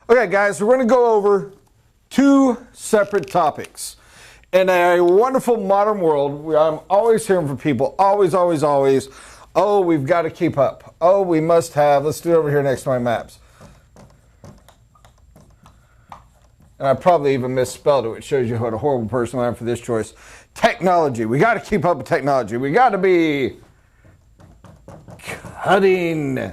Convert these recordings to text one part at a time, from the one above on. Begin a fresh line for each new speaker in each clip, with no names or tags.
Okay, guys, we're going to go over two separate topics. In a wonderful modern world, I'm always hearing from people, always, oh, we've got to keep up. Oh, we must have. Let's do it over here next to my maps. And I probably even misspelled it, which shows you what a horrible person I am for this choice. Technology. We got to keep up with technology. We got to be cutting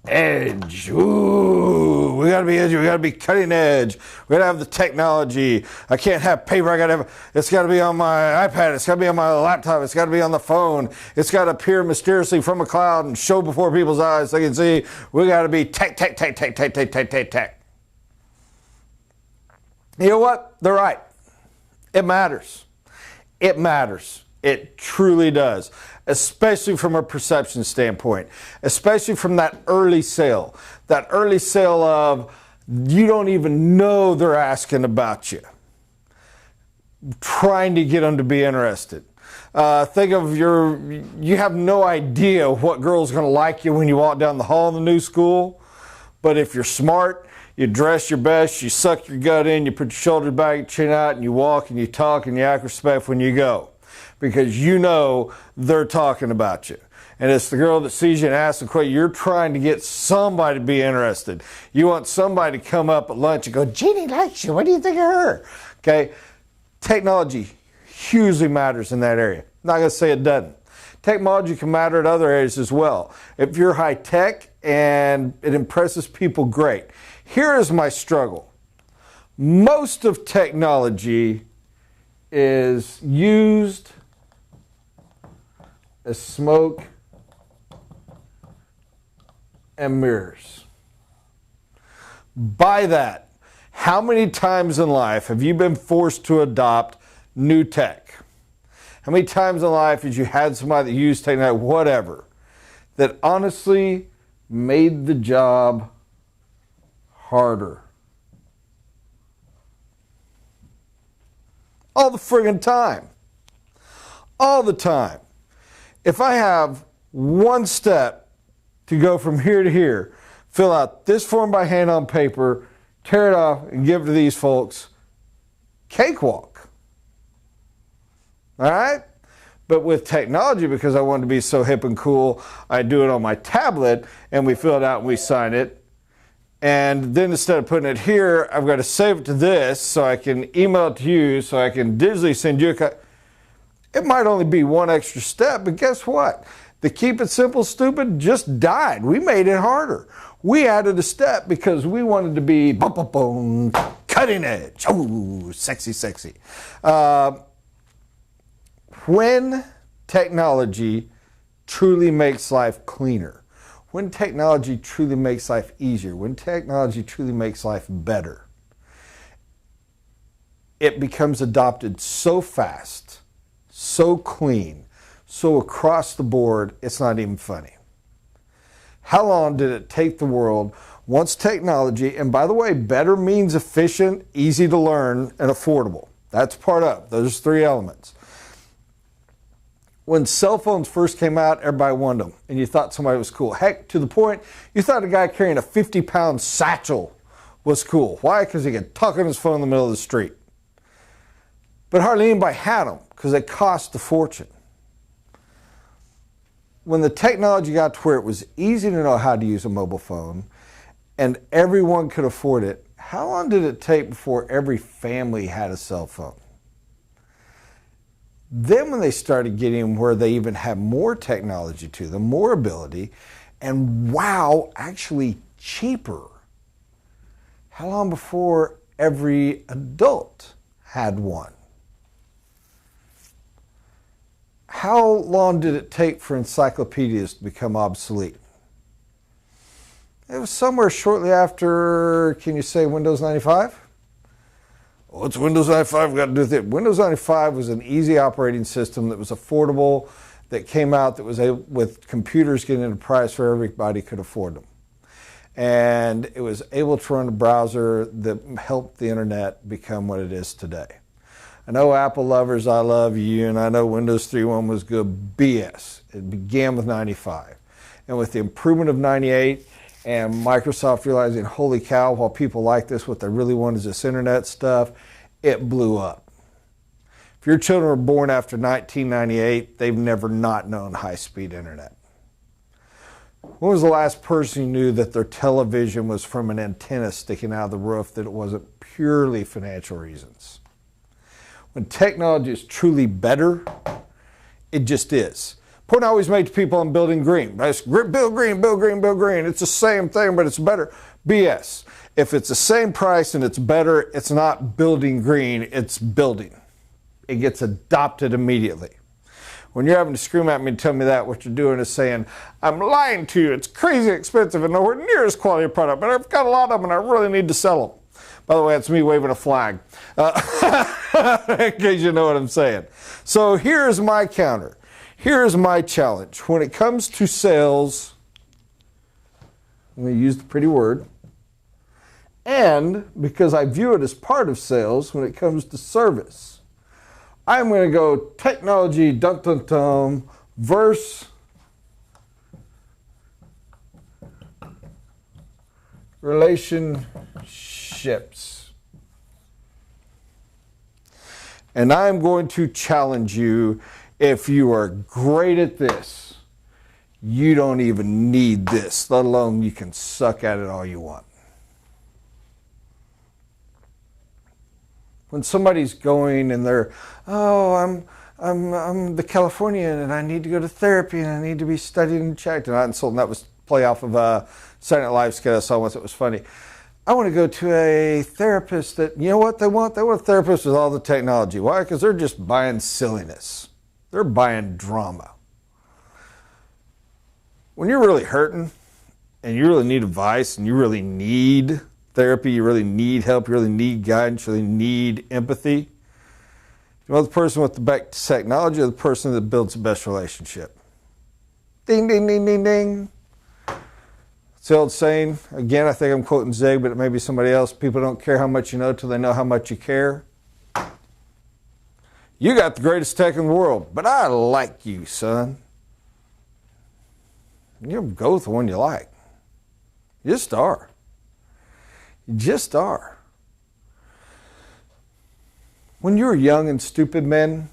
edge. Ooh, we gotta be edgy. We gotta be cutting edge. We gotta have the technology. I can't have paper. I gotta have. It's gotta be on my iPad. It's gotta be on my laptop. It's gotta be on the phone. It's gotta appear mysteriously from a cloud and show before people's eyes so they can see. We gotta be tech. You know what? They're right. It matters. It matters. It truly does, especially from a perception standpoint, especially from that early sale of you don't even know they're asking about you, trying to get them to be interested. Think of you have no idea what girl's going to like you when you walk down the hall in the new school, but if you're smart, you dress your best, you suck your gut in, you put your shoulders back, your chin out, and you walk and you talk and you act respect when you go. Because you know they're talking about you. And it's the girl that sees you and asks the question. You're trying to get somebody to be interested. You want somebody to come up at lunch and go, Jeannie likes you. What do you think of her? Okay? Technology hugely matters in that area. Not going to say it doesn't. Technology can matter in other areas as well. If you're high tech and it impresses people, great. Here is my struggle. Most of technology is used as smoke and mirrors. By that, how many times in life have you been forced to adopt new tech? How many times in life have you had somebody that used technology, whatever, that honestly made the job harder? All the friggin' time. All the time. If I have one step to go from here to here, fill out this form by hand on paper, tear it off, and give it to these folks, cakewalk. All right? But with technology, because I wanted to be so hip and cool, I do it on my tablet, and we fill it out and we sign it. And then instead of putting it here, I've got to save it to this so I can email it to you, so I can digitally send you a copy. It might only be one extra step, but guess what? The keep it simple, stupid just died. We made it harder. We added a step because we wanted to be cutting edge. Oh, sexy. When technology truly makes life cleaner, when technology truly makes life easier, when technology truly makes life better, it becomes adopted so fast, so clean, so across the board, it's not even funny. How long did it take the world, once technology, and by the way, better means efficient, easy to learn, and affordable. That's part of those three elements. When cell phones first came out, everybody wanted them, and you thought somebody was cool. Heck, to the point, you thought a guy carrying a 50-pound satchel was cool. Why? Because he could talk on his phone in the middle of the street. But hardly anybody had them, because they cost a fortune. When the technology got to where it was easy to know how to use a mobile phone, and everyone could afford it, how long did it take before every family had a cell phone? Then when they started getting where they even had more technology to them, more ability, and wow, actually cheaper, how long before every adult had one? How long did it take for encyclopedias to become obsolete? It was somewhere shortly after, can you say Windows 95? What's Windows 95 got to do with it? Windows 95 was an easy operating system that was affordable, that came out that was able, with computers getting at a price where everybody could afford them. And it was able to run a browser that helped the internet become what it is today. I know Apple lovers, I love you, and I know Windows 3.1 was good. BS. It began with 95. And with the improvement of 98 and Microsoft realizing, holy cow, while people like this, what they really want is this internet stuff, it blew up. If your children were born after 1998, they've never not known high-speed internet. When was the last person you knew that their television was from an antenna sticking out of the roof, that it wasn't purely financial reasons? When technology is truly better, it just is. Point I always make to people on building green. Build green, build green, build green. It's the same thing, but it's better. BS. If it's the same price and it's better, it's not building green, it's building. It gets adopted immediately. When you're having to scream at me and tell me that, what you're doing is saying, I'm lying to you. It's crazy expensive and nowhere near as quality a product, but I've got a lot of them and I really need to sell them. By the way, that's me waving a flag, in case you know what I'm saying. So here's my counter. Here's my challenge. When it comes to sales, I'm going to use the pretty word, and because I view it as part of sales, when it comes to service, I'm going to go technology, dum-dum-dum, versus relationships. And I'm going to challenge you, if you are great at this, you don't even need this, let alone you can suck at it all you want. When somebody's going and they're, oh, I'm the Californian and I need to go to therapy and I need to be studied and checked. And that was play off of a Saturday Night Live sketch I saw once. It was funny. I want to go to a therapist that, you know what they want? They want a therapist with all the technology. Why? Because they're just buying silliness. They're buying drama. When you're really hurting and you really need advice and you really need therapy, you really need help, you really need guidance, you really need empathy, you want the person with the best technology or the person that builds the best relationship? Ding, ding, ding, ding, ding. It's the old saying, again, I think I'm quoting Zig, but it may be somebody else. People don't care how much you know till they know how much you care. You got the greatest tech in the world, but I like you, son. You go with the one you like. You just are. You just are. When you were young and stupid men,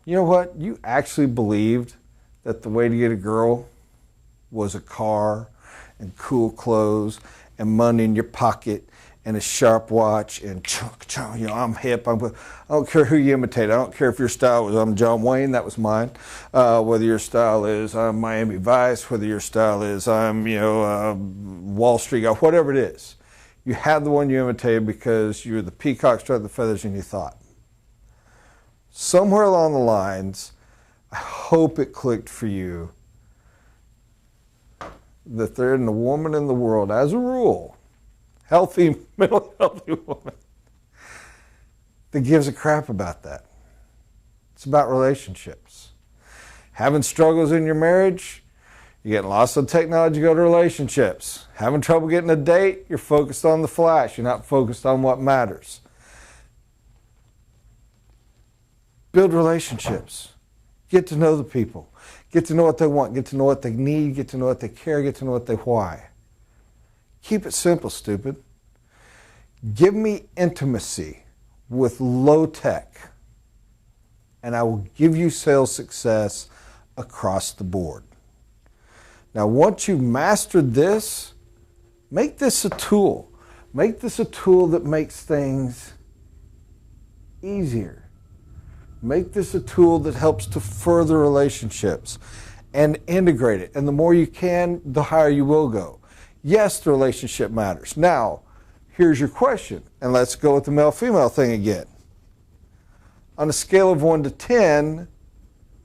you know what? You actually believed that the way to get a girl was a car and cool clothes and money in your pocket and a sharp watch and you know, I'm hip. I don't care who you imitate. I don't care if your style was I'm John Wayne, that was mine. Whether your style is I'm Miami Vice, whether your style is I'm Wall Street guy, whatever it is. You had the one you imitated because you were the peacock strutting the feathers and you thought. Somewhere along the lines, I hope it clicked for you that there isn't a woman in the world, as a rule, healthy, mentally healthy woman, that gives a crap about that. It's about relationships. Having struggles in your marriage, you're getting lost on technology, go to relationships. Having trouble getting a date, you're focused on the flash. You're not focused on what matters. Build relationships. Get to know the people. Get to know what they want. Get to know what they need. Get to know what they care. Get to know what they why. Keep it simple, stupid. Give me intimacy with low tech, and I will give you sales success across the board. Now, once you've mastered this, make this a tool. Make this a tool that makes things easier. Make this a tool that helps to further relationships and integrate it. And the more you can, the higher you will go. Yes, the relationship matters. Now, here's your question, and let's go with the male-female thing again. On a scale of 1 to 10,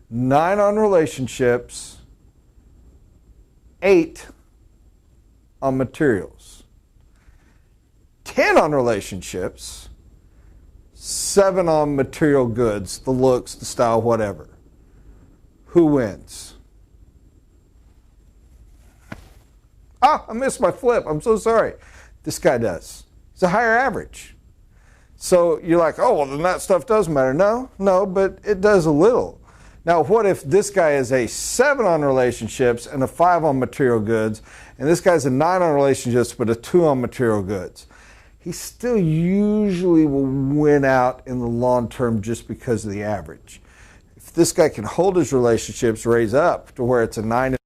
9 on relationships, 8 on materials. 10 on relationships, 7 on material goods, the looks, the style, whatever. Who wins? Ah, I missed my flip. I'm so sorry. This guy does. It's a higher average. So you're like, oh, well, then that stuff does matter. No, but it does a little. Now, what if this guy is a 7 on relationships and a 5 on material goods, and this guy's a 9 on relationships but a 2 on material goods? He still usually will win out in the long term just because of the average. If this guy can hold his relationships, raise up to where it's a 9,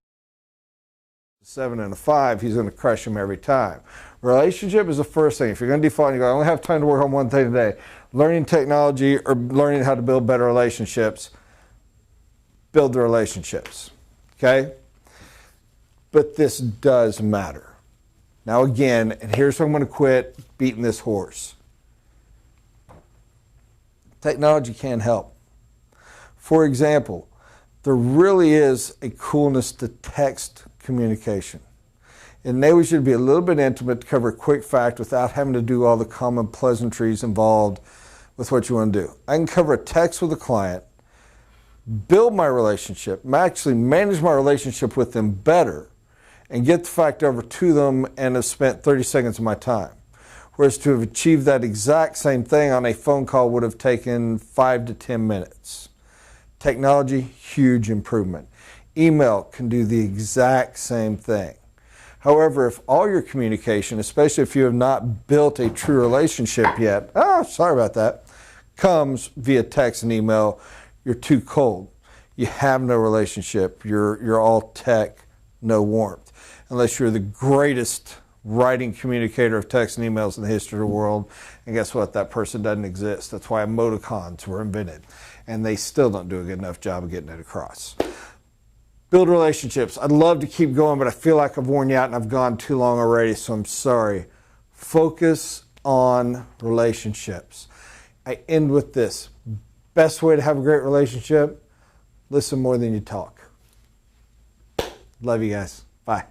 7, and a 5, he's going to crush them every time. Relationship is the first thing. If you're going to default and you go, I only have time to work on one thing today, learning technology or learning how to build better relationships, build the relationships, okay? But this does matter. Now again, and here's where I'm going to quit beating this horse. Technology can help. For example, there really is a coolness to text communication. It enables you to be a little bit intimate, to cover a quick fact without having to do all the common pleasantries involved with what you want to do. I can cover a text with a client, build my relationship, actually manage my relationship with them better, and get the fact over to them and have spent 30 seconds of my time. Whereas to have achieved that exact same thing on a phone call would have taken 5 to 10 minutes. Technology, huge improvement. Email can do the exact same thing. However, if all your communication, especially if you have not built a true relationship yet, sorry about that, comes via text and email, you're too cold. You have no relationship. You're all tech, no warmth. Unless you're the greatest writing communicator of text and emails in the history of the world. And guess what? That person doesn't exist. That's why emoticons were invented. And they still don't do a good enough job of getting it across. Build relationships. I'd love to keep going, but I feel like I've worn you out and I've gone too long already, so I'm sorry. Focus on relationships. I end with this. Best way to have a great relationship, listen more than you talk. Love you guys. Bye.